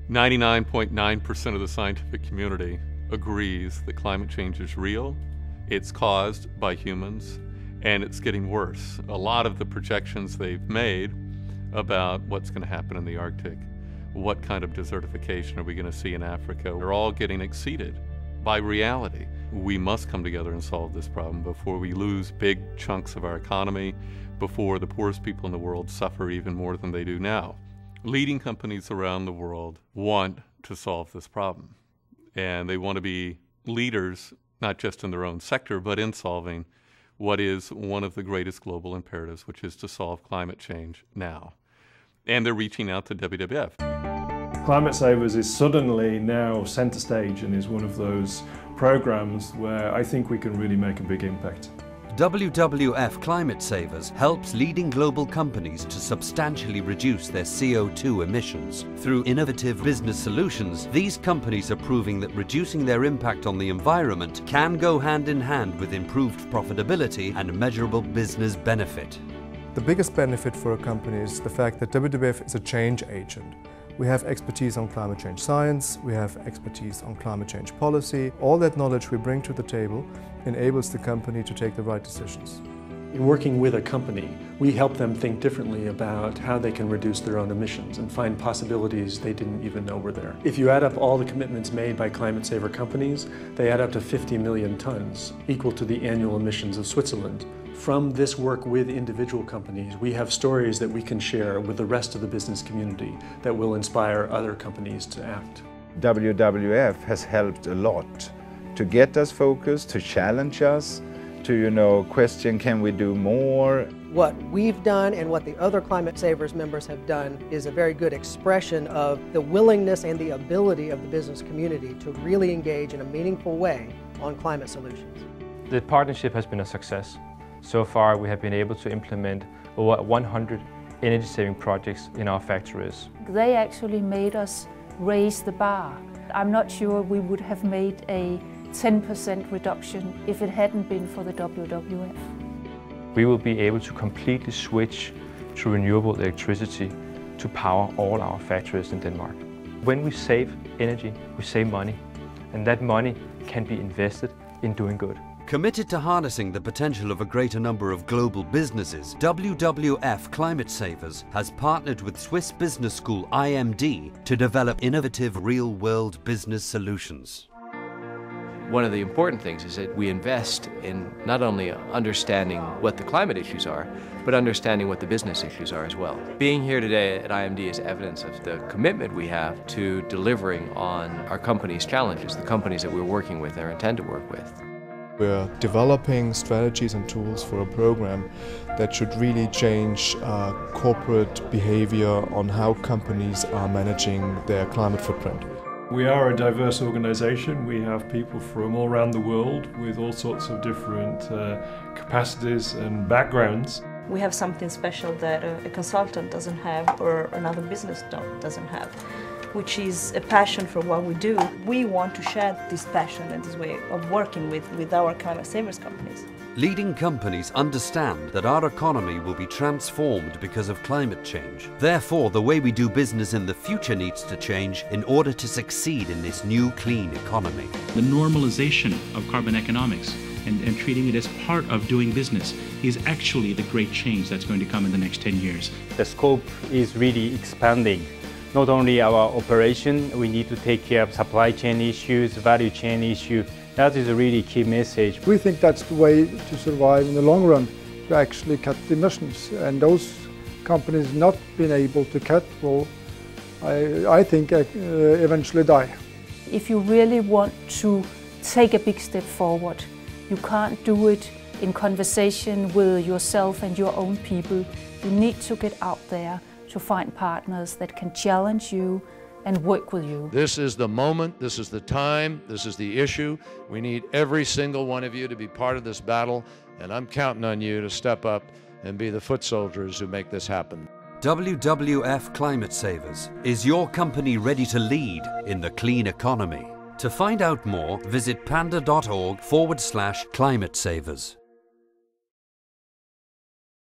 99.9% of the scientific community agrees that climate change is real, it's caused by humans, and it's getting worse. A lot of the projections they've made about what's going to happen in the Arctic, what kind of desertification are we going to see in Africa, are all getting exceeded by reality. We must come together and solve this problem before we lose big chunks of our economy, before the poorest people in the world suffer even more than they do now. Leading companies around the world want to solve this problem, and they want to be leaders not just in their own sector, but in solving what is one of the greatest global imperatives, which is to solve climate change now. And they're reaching out to WWF. Climate Savers is suddenly now center stage and is one of those programs where I think we can really make a big impact. WWF Climate Savers helps leading global companies to substantially reduce their CO2 emissions. Through innovative business solutions, these companies are proving that reducing their impact on the environment can go hand in hand with improved profitability and measurable business benefit. The biggest benefit for a company is the fact that WWF is a change agent. We have expertise on climate change science, we have expertise on climate change policy. All that knowledge we bring to the table enables the company to take the right decisions. In working with a company, we help them think differently about how they can reduce their own emissions and find possibilities they didn't even know were there. If you add up all the commitments made by climate saver companies, they add up to 50 million tons, equal to the annual emissions of Switzerland. From this work with individual companies, we have stories that we can share with the rest of the business community that will inspire other companies to act. WWF has helped a lot to get us focused, to challenge us, to question, can we do more? What we've done and what the other Climate Savers members have done is a very good expression of the willingness and the ability of the business community to really engage in a meaningful way on climate solutions. The partnership has been a success. So far, we have been able to implement over 100 energy-saving projects in our factories. They actually made us raise the bar. I'm not sure we would have made a 10% reduction if it hadn't been for the WWF. We will be able to completely switch to renewable electricity to power all our factories in Denmark. When we save energy, we save money, and that money can be invested in doing good. Committed to harnessing the potential of a greater number of global businesses, WWF Climate Savers has partnered with Swiss business school IMD to develop innovative real-world business solutions. One of the important things is that we invest in not only understanding what the climate issues are, but understanding what the business issues are as well. Being here today at IMD is evidence of the commitment we have to delivering on our company's challenges, the companies that we're working with or intend to work with. We're developing strategies and tools for a program that should really change corporate behavior on how companies are managing their climate footprint. We are a diverse organization. We have people from all around the world with all sorts of different capacities and backgrounds. We have something special that a consultant doesn't have or another business doesn't have, which is a passion for what we do. We want to share this passion and this way of working with our Climate Savers companies. Leading companies understand that our economy will be transformed because of climate change. Therefore, the way we do business in the future needs to change in order to succeed in this new clean economy. The normalization of carbon economics and treating it as part of doing business is actually the great change that's going to come in the next 10 years. The scope is really expanding. Not only our operation, we need to take care of supply chain issues, value chain issues. That is a really key message. We think that's the way to survive in the long run, to actually cut emissions. And those companies not being able to cut will, I think, eventually die. If you really want to take a big step forward, you can't do it in conversation with yourself and your own people. You need to get out there to find partners that can challenge you and work with you. This is the moment, this is the time, this is the issue. We need every single one of you to be part of this battle, and I'm counting on you to step up and be the foot soldiers who make this happen. WWF Climate Savers. Is your company ready to lead in the clean economy? To find out more, visit panda.org/climatesavers.